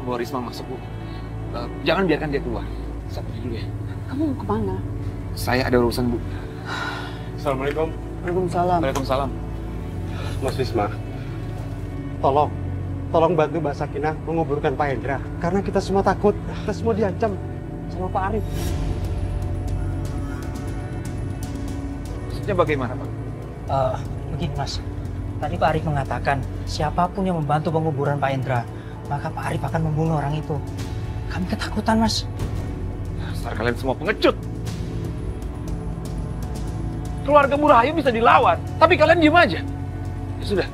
bawa Risma masuk, Bu. Jangan biarkan dia keluar. Saya pergi dulu ya. Kamu mau kemana? Saya ada urusan, Bu. Assalamualaikum. Waalaikumsalam. Waalaikumsalam. Mas Wisma, tolong bantu Mbak Sakinah menguburkan Pak Hendra. Karena kita semua takut, kita semua diancam sama Pak Arif. Maksudnya bagaimana, Pak? Begini Mas, tadi Pak Arif mengatakan siapapun yang membantu penguburan Pak Hendra, maka Pak Arif akan membunuh orang itu. Kami ketakutan Mas. Dasar kalian semua pengecut. Keluarga Bu Rahayu bisa dilawan, tapi kalian diem aja. Ya sudah,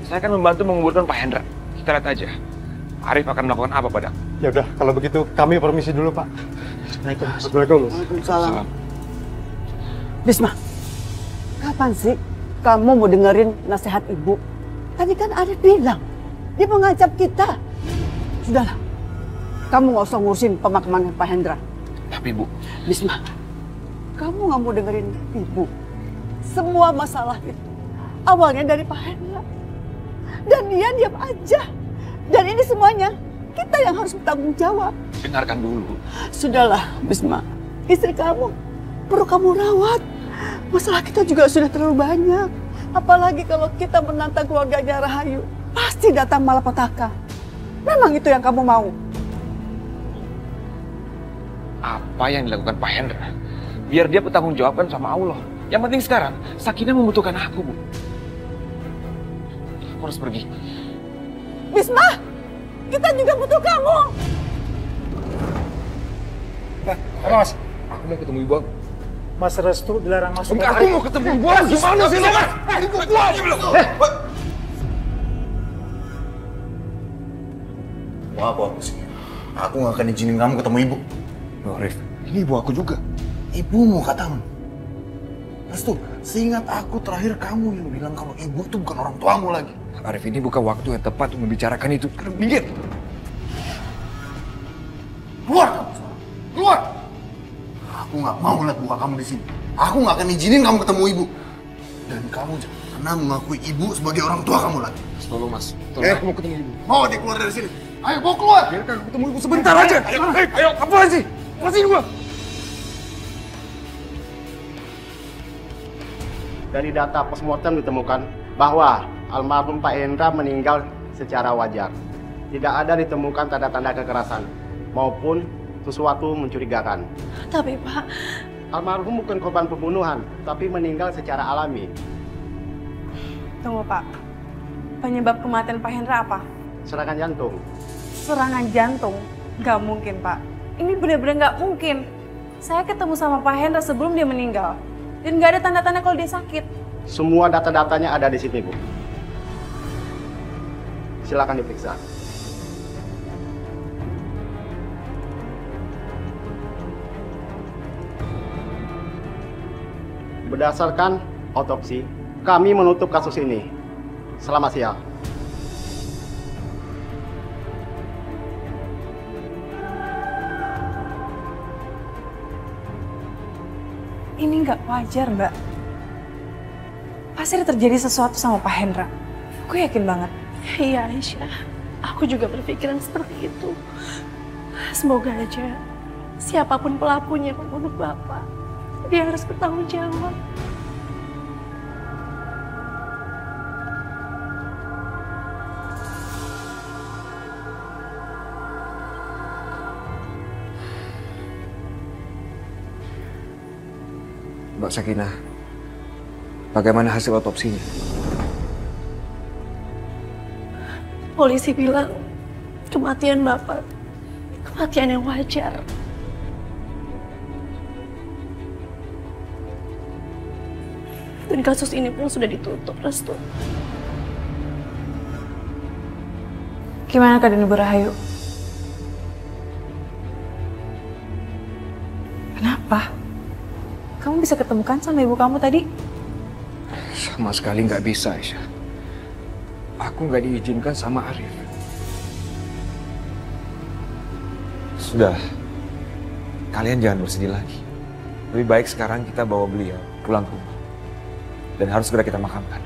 saya akan membantu menguburkan Pak Hendra. Kita lihat aja, Arif akan melakukan apa padaku. Ya udah, kalau begitu kami permisi dulu, Pak. Assalamualaikum Mas. Assalamualaikum. Mas. Waalaikumsalam. Bisma, kapan sih kamu mau dengerin nasihat ibu? Tadi kan Arif bilang, dia mengancam kita. Sudahlah, kamu nggak usah ngurusin pemakaman Pak Hendra. Tapi Bu, Bisma, kamu nggak mau dengerin ibu. Semua masalah itu awalnya dari Pak Hendra. Dan dia diam aja. Dan ini semuanya kita yang harus bertanggung jawab. dengarkan dulu. Sudahlah, Bisma. Istri kamu perlu kamu rawat. Masalah kita juga sudah terlalu banyak. Apalagi kalau kita menantang keluarganya Rahayu. Pasti datang malapetaka. Memang itu yang kamu mau? Apa yang dilakukan Pak Hendra, biar dia bertanggung jawabkan sama Allah. Yang penting sekarang, Sakinah membutuhkan aku, Bu. Aku harus pergi. Bisma, kita juga butuh kamu. Mas, aku mau ketemu ibu aku. Mas Restu dilarang masuk. Aku mau ketemu ibu aku. Gimana sih lo, Mas? Ibu aku. Mau apa aku sih? Aku gak akan izinin kamu ketemu ibu. Loh, Rif, ini ibu aku juga. Ibumu katamu. Restu, seingat aku terakhir kamu yang bilang kalau ibu itu bukan orang tuamu lagi. Arif, ini bukan waktu yang tepat untuk membicarakan itu. Minggir. Keluar kamu! Keluar! Aku gak mau lihat muka kamu di sini. Aku gak akan izinin kamu ketemu ibu. Dan kamu jangan pernah mengakui ibu sebagai orang tua kamu lagi. Tolong, Mas. Tolong, aku mau ketemu ibu. Mau dia keluar dari sini? Ayo, bawa keluar! Biarkan aku ketemu ibu sebentar aja. Ayo, apa sih? Lepasin gua. Dari data postmortem ditemukan bahwa almarhum Pak Hendra meninggal secara wajar. Tidak ada ditemukan tanda-tanda kekerasan maupun sesuatu mencurigakan. Tapi Pak, Almarhum bukan korban pembunuhan, tapi meninggal secara alami. tunggu Pak. Penyebab kematian Pak Hendra apa? Serangan jantung. Serangan jantung? Gak mungkin Pak. Ini benar-benar gak mungkin. Saya ketemu sama Pak Hendra sebelum dia meninggal. Dan gak ada tanda-tanda kalau dia sakit. Semua data-datanya ada di sini, Bu. Silakan diperiksa. Berdasarkan otopsi, kami menutup kasus ini. Selamat siang. Ini nggak wajar, Mbak. Pasti ada terjadi sesuatu sama Pak Hendra. Aku yakin banget. Iya, Aisyah. Aku juga berpikiran seperti itu. Semoga aja siapapun pelakunya pembunuh Bapak, dia harus bertanggung jawab. Mbak Sakinah, bagaimana hasil otopsinya? Polisi bilang kematian Bapak kematian yang wajar. Dan kasus ini pun sudah ditutup, Restu. Gimana keadaan Ibu Rahayu? Kenapa? Kamu bisa ketemukan sama ibu kamu tadi? Sama sekali nggak bisa, Aisyah. Aku nggak diizinkan sama Arif. Sudah, kalian jangan bersedih lagi. Lebih baik sekarang kita bawa beliau pulang ke rumah. Dan harus segera kita makamkan.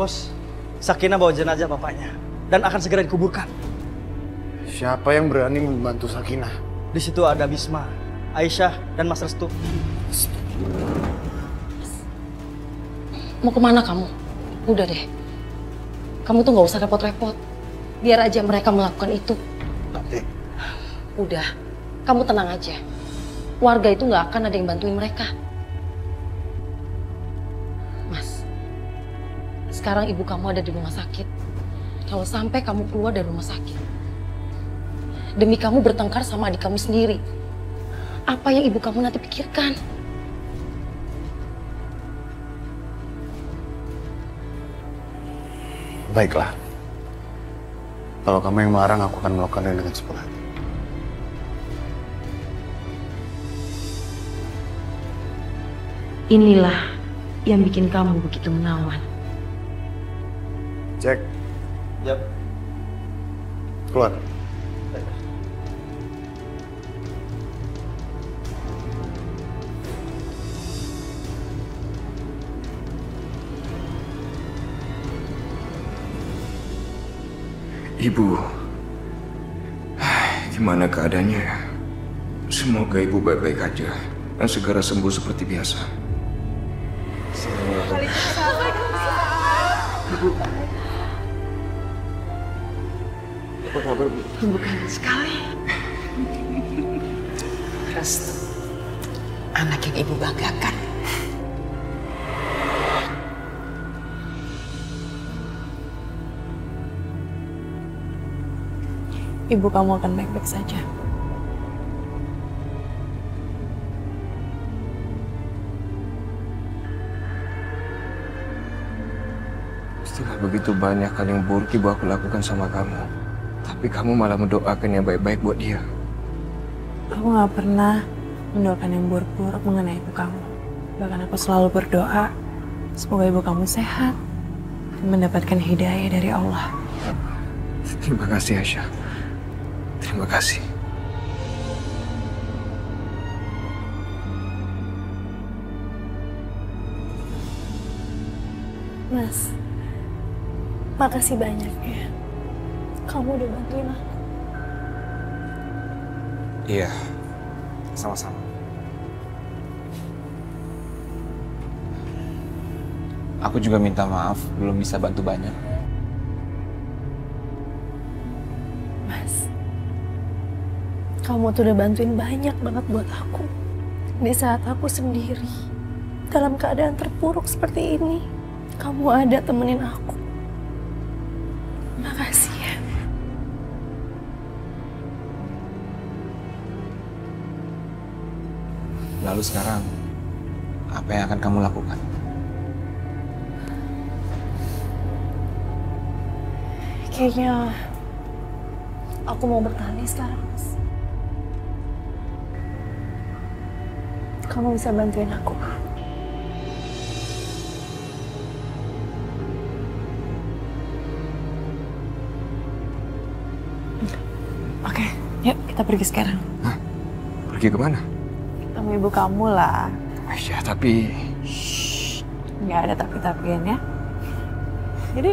Bos, Sakinah bawa jenazah bapaknya dan akan segera dikuburkan. Siapa yang berani membantu Sakinah? Di situ ada Bisma, Aisyah, dan Mas Restu. Mau kemana kamu? Udah deh. Kamu tuh nggak usah repot-repot. Biar aja mereka melakukan itu. Tapi Udah, kamu tenang aja. Warga itu nggak akan ada yang bantuin mereka. Mas, sekarang ibu kamu ada di rumah sakit. Kalau sampai kamu keluar dari rumah sakit, demi kamu bertengkar sama adik kamu sendiri, apa yang ibu kamu nanti pikirkan? baiklah. Kalau kamu yang melarang, aku akan melakukannya dengan sepenuh hati. Inilah yang bikin kamu begitu menawan. Jack, Yap. keluar. Ibu, gimana keadaannya ya? Semoga ibu baik-baik aja dan segera sembuh seperti biasa. Bukan sekali. Restu, anak yang ibu banggakan. Ibu kamu akan baik-baik saja. Setelah begitu banyak hal yang buruk ibu aku lakukan sama kamu, tapi kamu malah mendoakan yang baik-baik buat dia. Aku nggak pernah mendoakan yang buruk-buruk mengenai ibu kamu. Bahkan aku selalu berdoa, semoga ibu kamu sehat dan mendapatkan hidayah dari Allah. Terima kasih Aisyah. Terima kasih. Mas, makasih banyak ya. Kamu udah bantuin aku. Iya, sama-sama. Aku juga minta maaf belum bisa bantu banyak. Mas, kamu tuh udah bantuin banyak banget buat aku. Di saat aku sendiri, dalam keadaan terpuruk seperti ini, kamu ada temenin aku. Makasih ya. Lalu sekarang, apa yang akan kamu lakukan? Kayaknya aku mau bertani sekarang, Mas. Kamu bisa bantuin aku. Oke, yuk kita pergi sekarang. Hah? Pergi kemana? Ketemu ibu kamu lah. Aisyah, tapi... Nggak ada tapi-tapian ya. Jadi